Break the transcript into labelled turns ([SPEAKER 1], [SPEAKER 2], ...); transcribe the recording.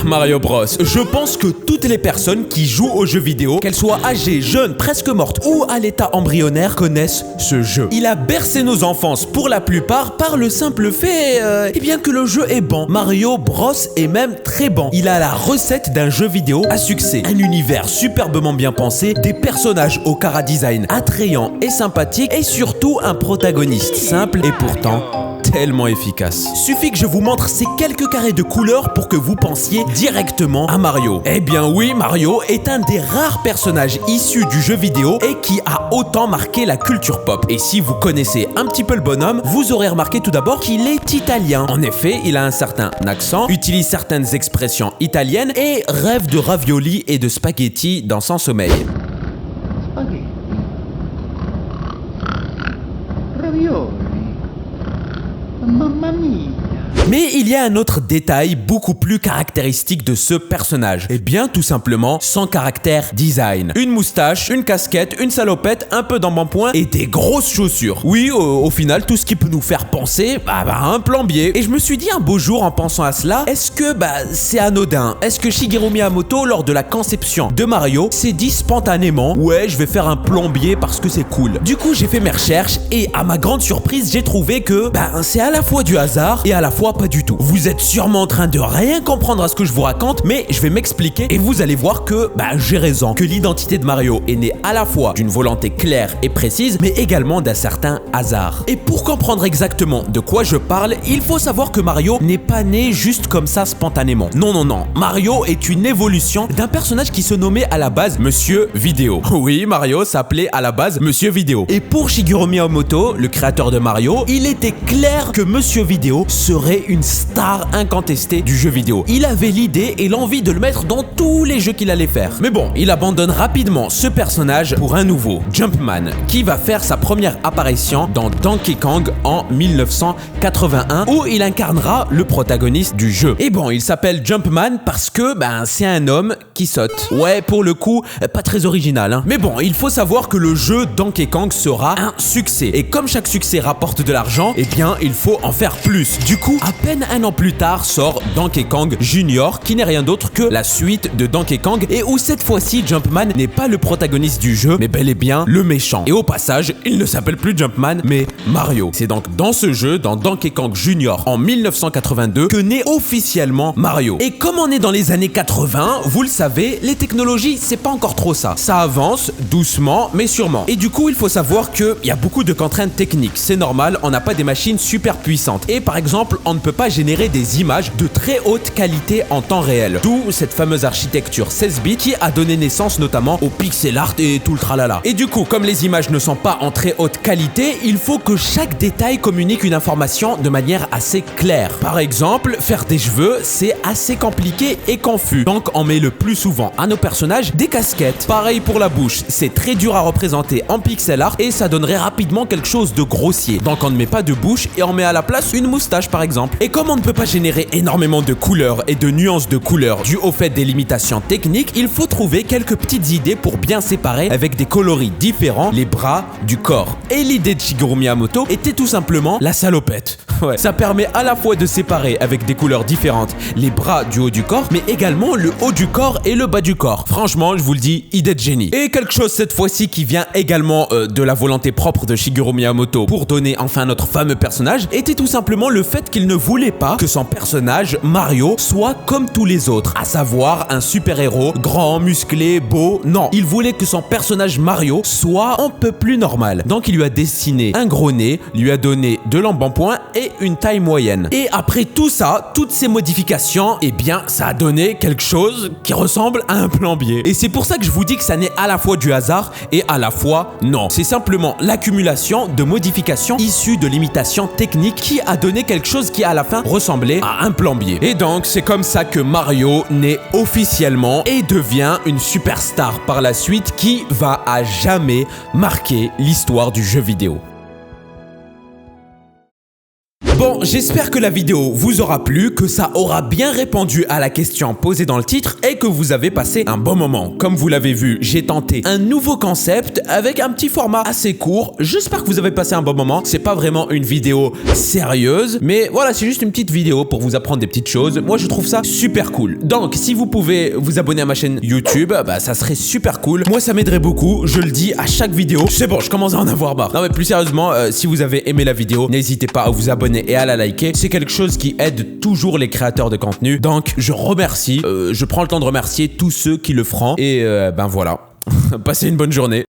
[SPEAKER 1] Mario Bros. Je pense que toutes les personnes qui jouent aux jeux vidéo, qu'elles soient âgées, jeunes, presque mortes ou à l'état embryonnaire, connaissent ce jeu. Il a bercé nos enfances pour la plupart par le simple fait que le jeu est bon. Mario Bros est même très bon. Il a la recette d'un jeu vidéo à succès. Un univers superbement bien pensé, des personnages au chara-design attrayant et sympathique et surtout un protagoniste simple et pourtant tellement efficace. Suffit que je vous montre ces quelques carrés de couleurs pour que vous pensiez directement à Mario. Eh bien oui, Mario est un des rares personnages issus du jeu vidéo et qui a autant marqué la culture pop. Et si vous connaissez un petit peu le bonhomme, vous aurez remarqué tout d'abord qu'il est italien. En effet, il a un certain accent, utilise certaines expressions italiennes et rêve de ravioli et de spaghetti dans son sommeil.
[SPEAKER 2] Spaghetti. Ravioli. Mamma mia.
[SPEAKER 1] Mais il y a un autre détail beaucoup plus caractéristique de ce personnage. Eh bien, tout simplement, son caractère design. Une moustache, une casquette, une salopette, un peu d'embonpoint et des grosses chaussures. Oui, au final, tout ce qui peut nous faire penser à un plombier. Et je me suis dit un beau jour en pensant à cela, est-ce que c'est anodin? Est-ce que Shigeru Miyamoto, lors de la conception de Mario, s'est dit spontanément « Ouais, je vais faire un plombier parce que c'est cool ». Du coup, j'ai fait mes recherches et à ma grande surprise, j'ai trouvé que c'est à la fois du hasard et à la fois pas du tout. Vous êtes sûrement en train de rien comprendre à ce que je vous raconte, mais je vais m'expliquer et vous allez voir que j'ai raison, que l'identité de Mario est née à la fois d'une volonté claire et précise, mais également d'un certain hasard. Et pour comprendre exactement de quoi je parle, il faut savoir que Mario n'est pas né juste comme ça spontanément. Non, non, non. Mario est une évolution d'un personnage qui se nommait à la base Monsieur Vidéo. Oui, Mario s'appelait à la base Monsieur Vidéo. Et pour Shigeru Miyamoto, le créateur de Mario, il était clair que Monsieur Vidéo serait une star incontestée du jeu vidéo. Il avait l'idée et l'envie de le mettre dans tous les jeux qu'il allait faire. Mais bon, il abandonne rapidement ce personnage pour un nouveau, Jumpman, qui va faire sa première apparition dans Donkey Kong en 1981, où il incarnera le protagoniste du jeu. Et bon, il s'appelle Jumpman parce que c'est un homme qui saute. Ouais, pour le coup, pas très original, hein. Mais bon, il faut savoir que le jeu Donkey Kong sera un succès. Et comme chaque succès rapporte de l'argent, eh bien, il faut en faire plus. Du coup, à peine un an plus tard sort Donkey Kong Junior, qui n'est rien d'autre que la suite de Donkey Kong et où cette fois-ci Jumpman n'est pas le protagoniste du jeu, mais bel et bien le méchant. Et au passage, il ne s'appelle plus Jumpman, mais Mario. C'est donc dans ce jeu, dans Donkey Kong Junior en 1982, que naît officiellement Mario. Et comme on est dans les années 80, vous le savez, les technologies, c'est pas encore trop ça. Ça avance doucement, mais sûrement. Et du coup, il faut savoir qu'il y a beaucoup de contraintes techniques. C'est normal, on n'a pas des machines super puissantes. Et par exemple, on ne peut pas générer des images de très haute qualité en temps réel. D'où cette fameuse architecture 16 bits qui a donné naissance notamment au pixel art et tout le tralala. Et du coup, comme les images ne sont pas en très haute qualité, il faut que chaque détail communique une information de manière assez claire. Par exemple, faire des cheveux, c'est assez compliqué et confus. Donc on met le plus souvent à nos personnages des casquettes. Pareil pour la bouche, c'est très dur à représenter en pixel art et ça donnerait rapidement quelque chose de grossier. Donc on ne met pas de bouche et on met à la place une moustache par exemple. Et comme on ne peut pas générer énormément de couleurs et de nuances de couleurs dû au fait des limitations techniques, il faut trouver quelques petites idées pour bien séparer avec des coloris différents les bras du corps. Et l'idée de Shigeru Miyamoto était tout simplement la salopette. Ouais, ça permet à la fois de séparer avec des couleurs différentes les bras du haut du corps, mais également le haut du corps et le bas du corps. Franchement, je vous le dis, idée de génie. Et quelque chose cette fois-ci qui vient également de la volonté propre de Shigeru Miyamoto pour donner enfin notre fameux personnage, était tout simplement le fait qu'il ne voulait pas que son personnage, Mario, soit comme tous les autres, à savoir un super-héros, grand, musclé, beau. Non, il voulait que son personnage Mario soit un peu plus normal. Donc il lui a dessiné un gros nez, lui a donné de l'embonpoint et une taille moyenne. Et après tout ça, toutes ces modifications, eh bien, ça a donné quelque chose qui ressemble à un plombier. Et c'est pour ça que je vous dis que ça n'est à la fois du hasard et à la fois non. C'est simplement l'accumulation de modifications issues de limitations techniques qui a donné quelque chose qui à la fin ressemblait à un plombier. Et donc c'est comme ça que Mario naît officiellement et devient une superstar par la suite qui va à jamais marquer l'histoire du jeu vidéo. Bon, j'espère que la vidéo vous aura plu, que ça aura bien répondu à la question posée dans le titre et que vous avez passé un bon moment. Comme vous l'avez vu, j'ai tenté un nouveau concept avec un petit format assez court. J'espère que vous avez passé un bon moment. C'est pas vraiment une vidéo sérieuse, mais voilà, c'est juste une petite vidéo pour vous apprendre des petites choses. Moi, je trouve ça super cool. Donc, si vous pouvez vous abonner à ma chaîne YouTube, bah ça serait super cool. Moi, ça m'aiderait beaucoup. Je le dis à chaque vidéo. C'est bon, je commence à en avoir marre. Non, mais plus sérieusement, si vous avez aimé la vidéo, n'hésitez pas à vous abonner et à la liker. C'est quelque chose qui aide toujours les créateurs de contenu. Donc, je remercie. Je prends le temps de remercier tous ceux qui le feront. Et ben voilà. Passez une bonne journée.